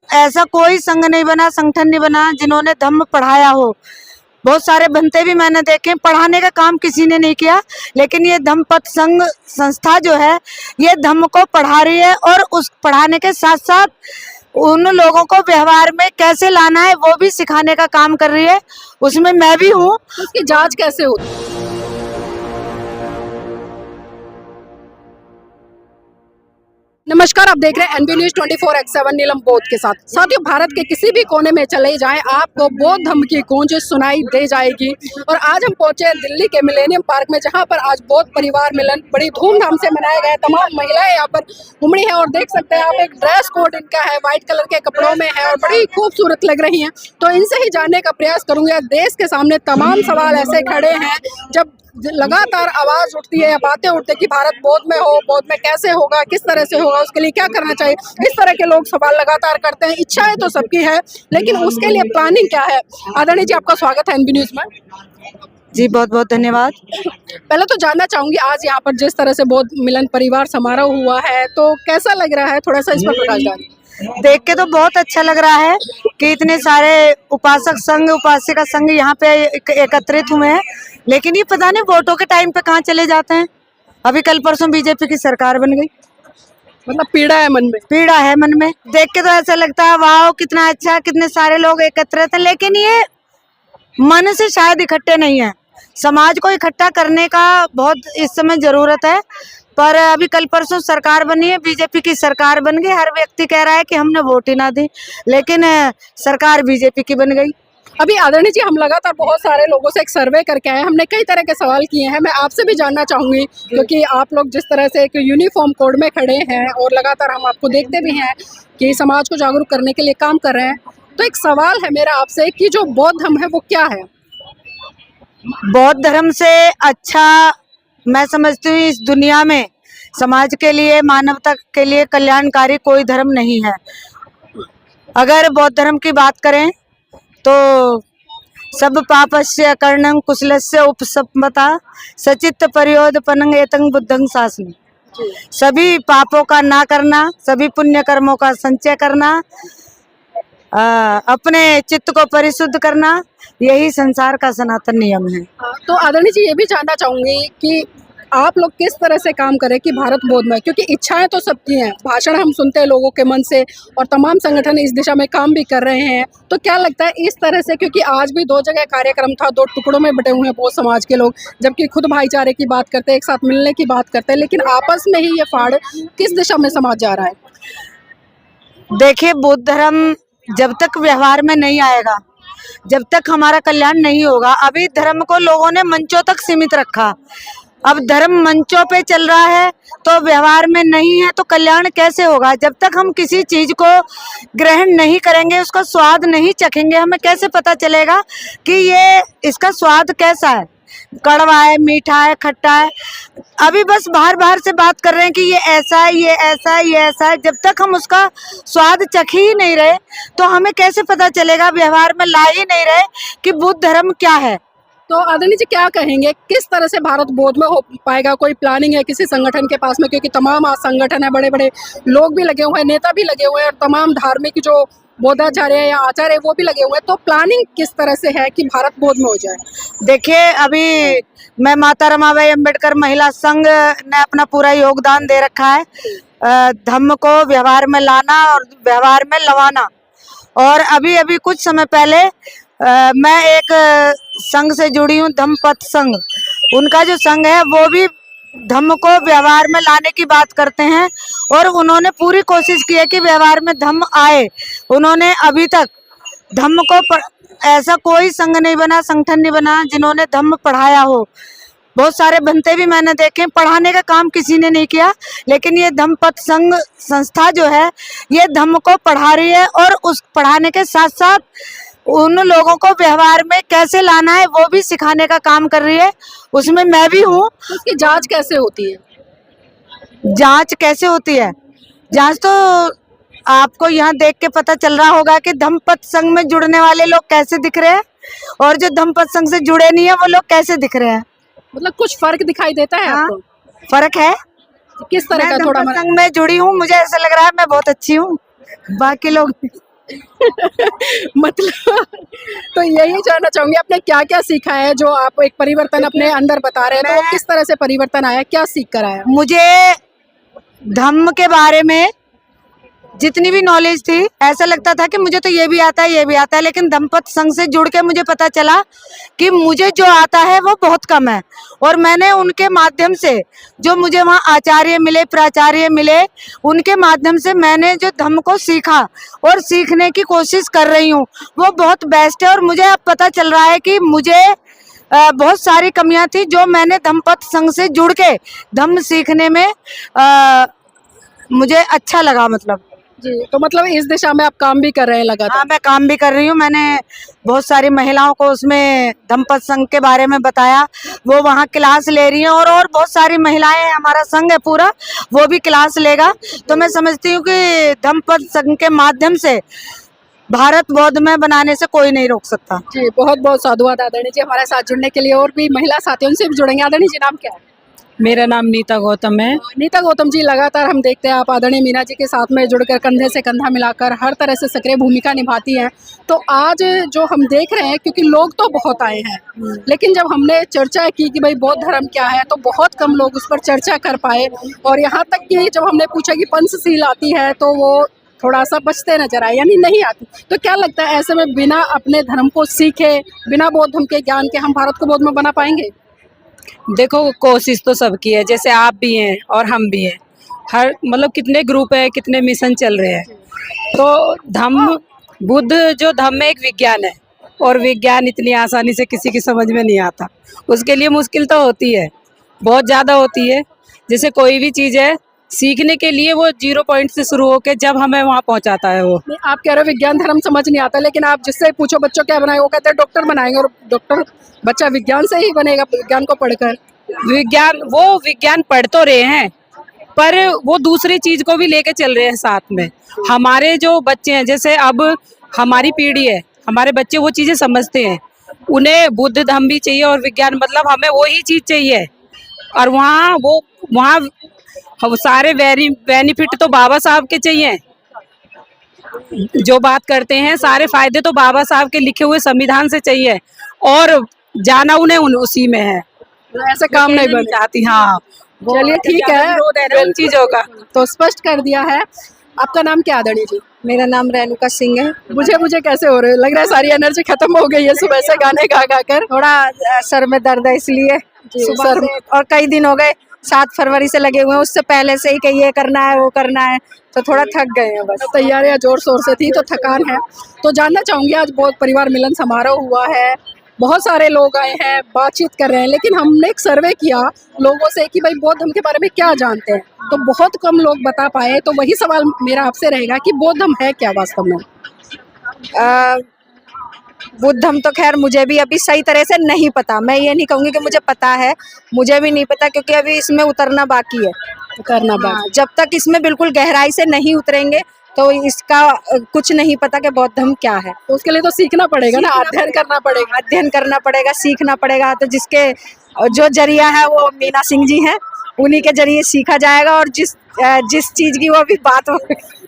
ऐसा कोई संघ नहीं बना, संगठन नहीं बना जिन्होंने धम्म पढ़ाया हो। बहुत सारे बनते भी मैंने देखे, पढ़ाने का काम किसी ने नहीं किया, लेकिन ये धम्मपथ संघ संस्था जो है ये धम्म को पढ़ा रही है और उस पढ़ाने के साथ साथ उन लोगों को व्यवहार में कैसे लाना है वो भी सिखाने का काम कर रही है। उसमें मैं भी हूँ। उसकी जांच कैसे होती है? नमस्कार, आप देख रहे हैं एनबी न्यूज 24/7 नीलम बौद्ध के साथ। साथियों, भारत के किसी भी कोने में चले जाएं, आपको बौद्ध धर्म की गूंज सुनाई दे जाएगी। और आज हम पहुंचे हैं दिल्ली के मिलेनियम पार्क में, जहां पर आज बौद्ध परिवार मिलन बड़ी धूमधाम से मनाया गया है। तमाम महिलाएं यहाँ पर उमड़ी हैं और देख सकते हैं आप, एक ड्रेस कोड इनका है, व्हाइट कलर के कपड़ों में है और बड़ी खूबसूरत लग रही है। तो इनसे ही जानने का प्रयास करूंगा। देश के सामने तमाम सवाल ऐसे खड़े हैं, जब लगातार आवाज उठती है या बातें उठती है कि भारत बौद्ध में हो, बौद्ध में कैसे होगा, किस तरह से होगा, उसके लिए क्या करना चाहिए, इस तरह के लोग सवाल लगातार करते हैं। इच्छाएं तो सबकी है, लेकिन उसके लिए प्लानिंग क्या है? आदरणीय जी, आपका स्वागत है एनबी न्यूज में। जी बहुत बहुत धन्यवाद। पहले तो जानना चाहूंगी, आज यहाँ पर जिस तरह से बौद्ध मिलन परिवार समारोह हुआ है, तो कैसा लग रहा है? थोड़ा सा इस पर प्रकाश डालिए। देख के तो बहुत अच्छा लग रहा है कि इतने सारे उपासक संघ, उपासिका संघ यहाँ पे एकत्रित हुए हैं, लेकिन ये पता नहीं वोटों के टाइम पे कहाँ चले जाते हैं। अभी कल परसों बीजेपी की सरकार बन गई, मतलब पीड़ा है मन में। पीड़ा है मन में। देख के तो ऐसा लगता है वाह कितना अच्छा, कितने सारे लोग एकत्रित हैं, लेकिन ये मन से शायद इकट्ठे नहीं है। समाज को इकट्ठा करने का बहुत इस समय जरूरत है, पर अभी कल परसों सरकार बनी है, बीजेपी की सरकार बन गई। हर व्यक्ति कह रहा है कि हमने वोट ही ना दी, लेकिन सरकार बीजेपी की बन गई। अभी आदरणीय जी, हम लगातार बहुत सारे लोगों से एक सर्वे करके आए, हमने कई तरह के सवाल किए हैं। मैं आपसे भी जानना चाहूंगी, क्योंकि आप लोग जिस तरह से एक यूनिफॉर्म कोड में खड़े हैं और लगातार हम आपको देखते भी हैं कि समाज को जागरूक करने के लिए काम कर रहे हैं, तो एक सवाल है मेरा आपसे कि जो बौद्ध धर्म है वो क्या है? बौद्ध धर्म से अच्छा मैं समझती हूँ इस दुनिया में समाज के लिए, मानवता के लिए कल्याणकारी कोई धर्म नहीं है। अगर बौद्ध धर्म की बात करें तो सब पापस्य कर्णं कुशलस्य उपसंपदा सचित्त परियोदपनं एतं बुद्धं शासनं। सभी पापों का ना करना, सभी पुण्य कर्मों का संचय करना, अपने चित्त को परिशुद्ध करना, यही संसार का सनातन नियम है। तो आदरणीय जी, ये भी जानना चाहूंगी कि आप लोग किस तरह से काम करें कि भारत बौद्ध में, क्योंकि इच्छाएं तो सबकी हैं, भाषण हम सुनते हैं लोगों के मन से और तमाम संगठन इस दिशा में काम भी कर रहे हैं, तो क्या लगता है इस तरह से? क्योंकि आज भी 2 जगह कार्यक्रम था, 2 टुकड़ों में बटे हुए हैं बौद्ध समाज के लोग, जबकि खुद भाईचारे की बात करते हैं, एक साथ मिलने की बात करते हैं, लेकिन आपस में ही ये फाड़ किस दिशा में समाज जा रहा है? देखिए, बौद्ध धर्म जब तक व्यवहार में नहीं आएगा, जब तक हमारा कल्याण नहीं होगा। अभी धर्म को लोगों ने मंचों तक सीमित रखा, अब धर्म मंचों पे चल रहा है तो व्यवहार में नहीं है, तो कल्याण कैसे होगा? जब तक हम किसी चीज को ग्रहण नहीं करेंगे, उसका स्वाद नहीं चखेंगे, हमें कैसे पता चलेगा कि ये इसका स्वाद कैसा है, कड़वा है, मीठा है, खट्टा है। अभी बस बाहर बाहर से बात कर रहे हैं कि ये ऐसा है, ये ऐसा है, ये ऐसा है। जब तक हम उसका स्वाद चख ही नहीं रहे तो हमें कैसे पता चलेगा, व्यवहार में ला ही नहीं रहे कि बुद्ध धर्म क्या है। तो आदरणीय जी, क्या कहेंगे, किस तरह से भारत बौद्ध में हो पाएगा? कोई प्लानिंग है किसी संगठन के पास में? क्योंकि तमाम आज संगठन है, बड़े बड़े लोग भी लगे हुए हैं, नेता भी लगे हुए हैं और तमाम धार्मिक जो बौद्धाचार्य या आचार्य वो भी लगे हुए हैं, तो प्लानिंग किस तरह से है कि भारत बौद्ध में हो जाए? देखिए, अभी मैं माता रमाबाई अम्बेडकर महिला संघ ने अपना पूरा योगदान दे रखा है धम्म को व्यवहार में लाना और व्यवहार में लवाना। और अभी अभी कुछ समय पहले मैं एक संघ से जुड़ी हूँ, धम्मपथ संघ। उनका जो संघ है वो भी धम्म को व्यवहार में लाने की बात करते हैं और उन्होंने पूरी कोशिश की है कि व्यवहार में धम्म आए। उन्होंने अभी तक धम्म को ऐसा कोई संघ नहीं बना, संगठन नहीं बना जिन्होंने धम्म पढ़ाया हो। बहुत सारे बनते भी मैंने देखे, पढ़ाने का काम किसी ने नहीं किया, लेकिन ये धम्मपथ संघ संस्था जो है ये धम्म को पढ़ा रही है और उस पढ़ाने के साथ साथ उन लोगों को व्यवहार में कैसे लाना है वो भी सिखाने का काम कर रही है। उसमें मैं भी हूँ। उसकी जांच कैसे होती है? जांच कैसे होती है? जांच तो आपको यहाँ देख के पता चल रहा होगा कि धम्मपथ संघ में जुड़ने वाले लोग कैसे दिख रहे हैं और जो धम्मपथ संघ से जुड़े नहीं है वो लोग कैसे दिख रहे हैं। मतलब कुछ फर्क दिखाई देता है आपको? फर्क है। किस तरह का? थोड़ा संघ में जुड़ी हूँ, मुझे ऐसा लग रहा है मैं बहुत अच्छी हूँ, बाकी लोग मतलब तो यही जानना चाहूंगी आपने क्या क्या सीखा है, जो आप एक परिवर्तन अपने अंदर बता रहे हैं, तो वो मैं- किस तरह से परिवर्तन आया, क्या सीख कर आया? मुझे धम्म के बारे में जितनी भी नॉलेज थी, ऐसा लगता था कि मुझे तो ये भी आता है, ये भी आता है, लेकिन धम्मपद संघ से जुड़ के मुझे पता चला कि मुझे जो आता है वो बहुत कम है। और मैंने उनके माध्यम से, जो मुझे वहाँ आचार्य मिले, प्राचार्य मिले, उनके माध्यम से मैंने जो धम्म को सीखा और सीखने की कोशिश कर रही हूँ, वो बहुत बेस्ट है। और मुझे अब पता चल रहा है कि मुझे बहुत सारी कमियां थी, जो मैंने धम्मपद संघ से जुड़ के धम्म सीखने में मुझे अच्छा लगा। मतलब जी, तो मतलब इस दिशा में आप काम भी कर रहे हैं लगातार? हाँ, मैं काम भी कर रही हूँ। मैंने बहुत सारी महिलाओं को उसमें धम्मपद संघ के बारे में बताया, वो वहाँ क्लास ले रही हैं। और बहुत सारी महिलाएं हैं, हमारा संघ है पूरा, वो भी क्लास लेगा। तो मैं समझती हूँ कि धम्मपद संघ के माध्यम से भारत बौद्धमय बनाने से कोई नहीं रोक सकता। जी, बहुत बहुत साधुवाद आदरणीय जी हमारे साथ जुड़ने के लिए। और भी महिला साथियों से भी जुड़ेंगे। आदरणीय जी, नाम क्या है? मेरा नाम नीता गौतम है। नीता गौतम जी, लगातार हम देखते हैं आप आदरणीय मीना जी के साथ में जुड़कर, कंधे से कंधा मिलाकर हर तरह से सक्रिय भूमिका निभाती हैं। तो आज जो हम देख रहे हैं, क्योंकि लोग तो बहुत आए हैं, लेकिन जब हमने चर्चा की कि भाई बौद्ध धर्म क्या है, तो बहुत कम लोग उस पर चर्चा कर पाए। और यहाँ तक कि जब हमने पूछा कि पंचशील आती है, तो वो थोड़ा सा बचते नजर आए, यानी नहीं आती। तो क्या लगता है, ऐसे में बिना अपने धर्म को सीखे, बिना बौद्ध धर्म के ज्ञान के हम भारत को बौद्धमय बना पाएंगे? देखो, कोशिश तो सबकी है, जैसे आप भी हैं और हम भी हैं। हर मतलब कितने ग्रुप है, कितने मिशन चल रहे हैं। तो धम्म, बुद्ध जो धम्म है, एक विज्ञान है, और विज्ञान इतनी आसानी से किसी की समझ में नहीं आता। उसके लिए मुश्किल तो होती है, बहुत ज़्यादा होती है। जैसे कोई भी चीज़ है, सीखने के लिए वो 0 पॉइंट से शुरू होकर जब हमें वहाँ पहुँचाता है वो। नहीं, आप कह रहे हो विज्ञान धर्म समझ नहीं आता, लेकिन आप जिससे पूछो बच्चों क्या बनाए, वो कहते हैं डॉक्टर बनाएंगे। और डॉक्टर बच्चा विज्ञान से ही बनेगा, विज्ञान को पढ़कर। विज्ञान पढ़ तो रहे हैं, पर वो दूसरी चीज को भी लेके चल रहे हैं साथ में। हमारे जो बच्चे हैं, जैसे अब हमारी पीढ़ी है, हमारे बच्चे वो चीजें समझते हैं। उन्हें बुद्ध धम्म भी चाहिए और विज्ञान, मतलब हमें वही चीज चाहिए। और वहाँ सारे बेनिफिट तो बाबा साहब के चाहिए। जो बात करते हैं, सारे फायदे तो बाबा साहब के लिखे हुए संविधान से चाहिए, और जाना उन्हें उसी में है। ऐसे काम नहीं बने। चाहती। हाँ, चलिए ठीक है, उन चीजों का। तो स्पष्ट कर दिया है। आपका नाम क्या आदरणीय जी? मेरा नाम रेणुका सिंह है। मुझे कैसे हो रहे, लग रहा है सारी एनर्जी खत्म हो गई है सुबह से गाने गा गा कर। थोड़ा सर में दर्द है, इसलिए सुबह सर से, और कई दिन हो गए, 7 फरवरी से लगे हुए हैं, उससे पहले से ही कहीं ये करना है, वो करना है, तो थोड़ा थक गए हैं बस। तैयारियां जोर शोर से थी, तो थकान है। तो जानना चाहूंगी, आज बहुत परिवार मिलन समारोह हुआ है, बहुत सारे लोग आए हैं, बातचीत कर रहे हैं, लेकिन हमने एक सर्वे किया लोगों से कि भाई बौद्ध धर्म के बारे में क्या जानते हैं, तो बहुत कम लोग बता पाए। तो वही सवाल मेरा आपसे रहेगा कि बौद्ध धर्म है क्या वास्तव में? बुद्ध धम्म तो खैर मुझे भी अभी सही तरह से नहीं पता। मैं ये नहीं कहूँगी कि मुझे पता है, मुझे भी नहीं पता, क्योंकि अभी इसमें उतरना बाकी है। करना बात। हाँ, जब तक इसमें बिल्कुल गहराई से नहीं उतरेंगे, तो इसका कुछ नहीं पता कि बौद्ध धम्म क्या है। तो उसके लिए तो सीखना पड़ेगा ना, अध्ययन करना पड़ेगा। अध्ययन करना पड़ेगा, सीखना पड़ेगा। तो जिसके जो जरिया है वो मीना सिंह जी हैं, उन्हीं के जरिए सीखा जाएगा। और जिस चीज की वो अभी बात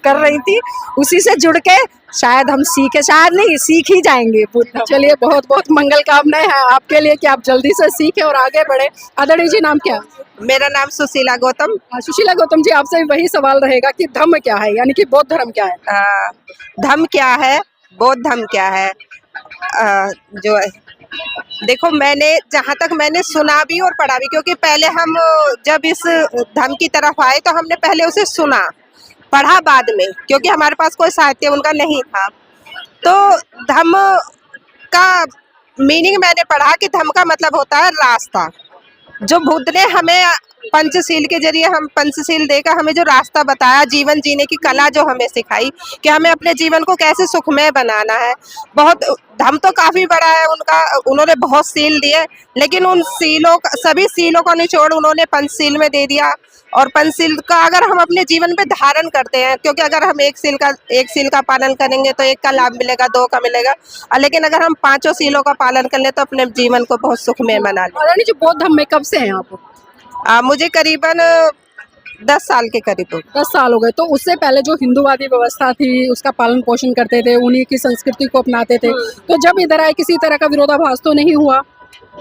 कर रही थी, उसी से जुड़ के शायद हम शायद नहीं, सीख ही जाएंगे बुद्ध धम्म। चलिए, बहुत बहुत मंगल कामनाएं हैं आपके लिए कि आप जल्दी से सीखें और आगे बढ़े। आदरणीय जी, नाम क्या? मेरा नाम सुशीला गौतम। सुशीला गौतम जी, आपसे भी वही सवाल रहेगा कि धम्म क्या है, यानी कि बौद्ध धर्म क्या है? धम्म क्या है, बौद्ध धम्म क्या है? जो देखो, मैंने जहाँ तक मैंने सुना भी और पढ़ा भी, क्योंकि पहले हम जब इस धम्म की तरफ आए तो हमने पहले उसे सुना, पढ़ा बाद में, क्योंकि हमारे पास कोई साहित्य उनका नहीं था। तो धम्म का मीनिंग मैंने पढ़ा कि धम्म का मतलब होता है रास्ता। जो बुद्ध ने हमें पंचशील के जरिए, हम पंचशील देकर हमें जो रास्ता बताया, जीवन जीने की कला जो हमें सिखाई कि हमें अपने जीवन को कैसे सुखमय बनाना है। बहुत धम्म तो काफ़ी बड़ा है उनका, उन्होंने बहुत सील दिए, लेकिन उन सीलों, सभी सीलों का निचोड़ उन्होंने पंचशील में दे दिया। और पंचशील का अगर हम अपने जीवन में धारण करते हैं, क्योंकि अगर हम एक सील का पालन करेंगे तो एक का लाभ मिलेगा, 2 का मिलेगा, लेकिन अगर हम 5 सीलों का पालन कर ले तो अपने जीवन को बहुत सुखमय बना लें। आदरणीय जी, बौद्ध धर्म में कब से हैं आप? मुझे करीबन 10 साल के करीब हो। 10 साल हो गए। तो उससे पहले जो हिंदूवादी व्यवस्था थी उसका पालन पोषण करते थे, उन्हीं की संस्कृति को अपनाते थे। तो जब इधर आए किसी तरह का विरोधाभास तो नहीं हुआ?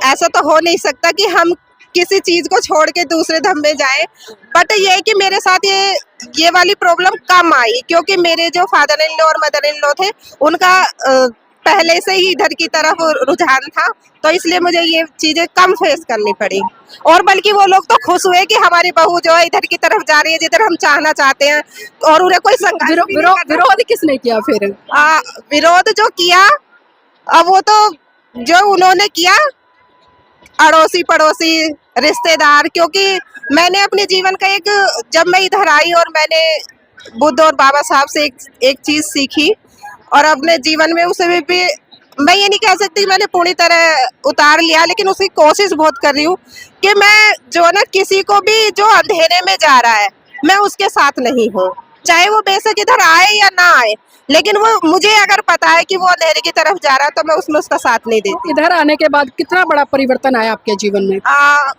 ऐसा तो हो नहीं सकता कि हम किसी चीज को छोड़ के दूसरे धर्म में जाएं, बट ये है कि मेरे साथ ये वाली प्रॉब्लम कम आई, क्योंकि मेरे जो फादर इन लॉ और मदर इन लॉ थे उनका पहले से ही इधर की तरफ रुझान था, तो इसलिए मुझे ये चीजें कम फेस करनी पड़ी। और बल्कि वो लोग तो खुश हुए कि हमारी बहू जो है इधर की तरफ जा रही है जिधर हम चाहना चाहते हैं, और उन्हें कोई संघर्ष भी नहीं करना। विरोध किसने किया फिर? विरोध जो किया, अब वो तो जो उन्होंने किया अड़ोसी पड़ोसी रिश्तेदार, क्योंकि मैंने अपने जीवन का जब मैं इधर आई और मैंने बुद्ध और बाबा साहब से एक चीज सीखी और अपने जीवन में उसे भी मैं ये नहीं कह सकती मैंने पूरी तरह उतार लिया, लेकिन उसकी कोशिश बहुत कर रही हूँ कि मैं जो है ना किसी को भी जो अंधेरे में जा रहा है मैं उसके साथ नहीं हूँ, चाहे वो बेशक इधर आए या ना आए, लेकिन वो मुझे अगर पता है कि वो अंधेरे की तरफ जा रहा है तो मैं उसमें उसका साथ नहीं देती। इधर आने के बाद कितना बड़ा परिवर्तन आया आपके जीवन में?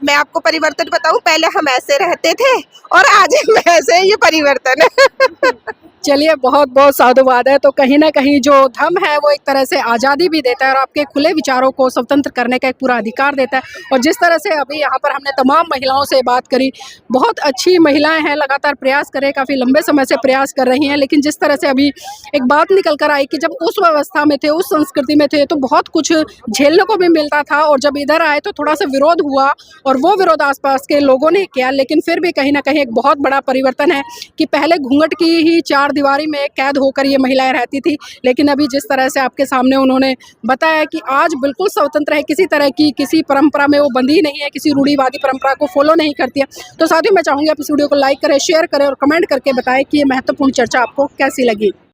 मैं आपको परिवर्तन बताऊं, पहले हम ऐसे रहते थे और आज हम ऐसे, ये परिवर्तन है। चलिए, बहुत बहुत साधुवाद है। तो कहीं ना कहीं जो धर्म है वो एक तरह से आज़ादी भी देता है और आपके खुले विचारों को स्वतंत्र करने का एक पूरा अधिकार देता है। और जिस तरह से अभी यहाँ पर हमने तमाम महिलाओं से बात करी, बहुत अच्छी महिलाएं हैं, लगातार प्रयास कर रहे हैं, काफ़ी लंबे समय से प्रयास कर रही हैं, लेकिन जिस तरह से अभी एक बात निकल कर आई कि जब उस व्यवस्था में थे, उस संस्कृति में थे, तो बहुत कुछ झेलने को भी मिलता था, और जब इधर आए तो थोड़ा सा विरोध हुआ और वो विरोध आसपास के लोगों ने किया। लेकिन फिर भी कहीं ना कहीं एक बहुत बड़ा परिवर्तन है कि पहले घूंघट की ही चार दीवारी में कैद होकर ये महिलाएं रहती थी, लेकिन अभी जिस तरह से आपके सामने उन्होंने बताया कि आज बिल्कुल स्वतंत्र है, किसी तरह की किसी परंपरा में वो बंधी नहीं है, किसी रूढ़िवादी परंपरा को फॉलो नहीं करती है। तो साथियों, मैं चाहूँगी आप इस वीडियो को लाइक करें, शेयर करें और कमेंट करके बताएं कि ये महत्वपूर्ण चर्चा आपको कैसी लगी।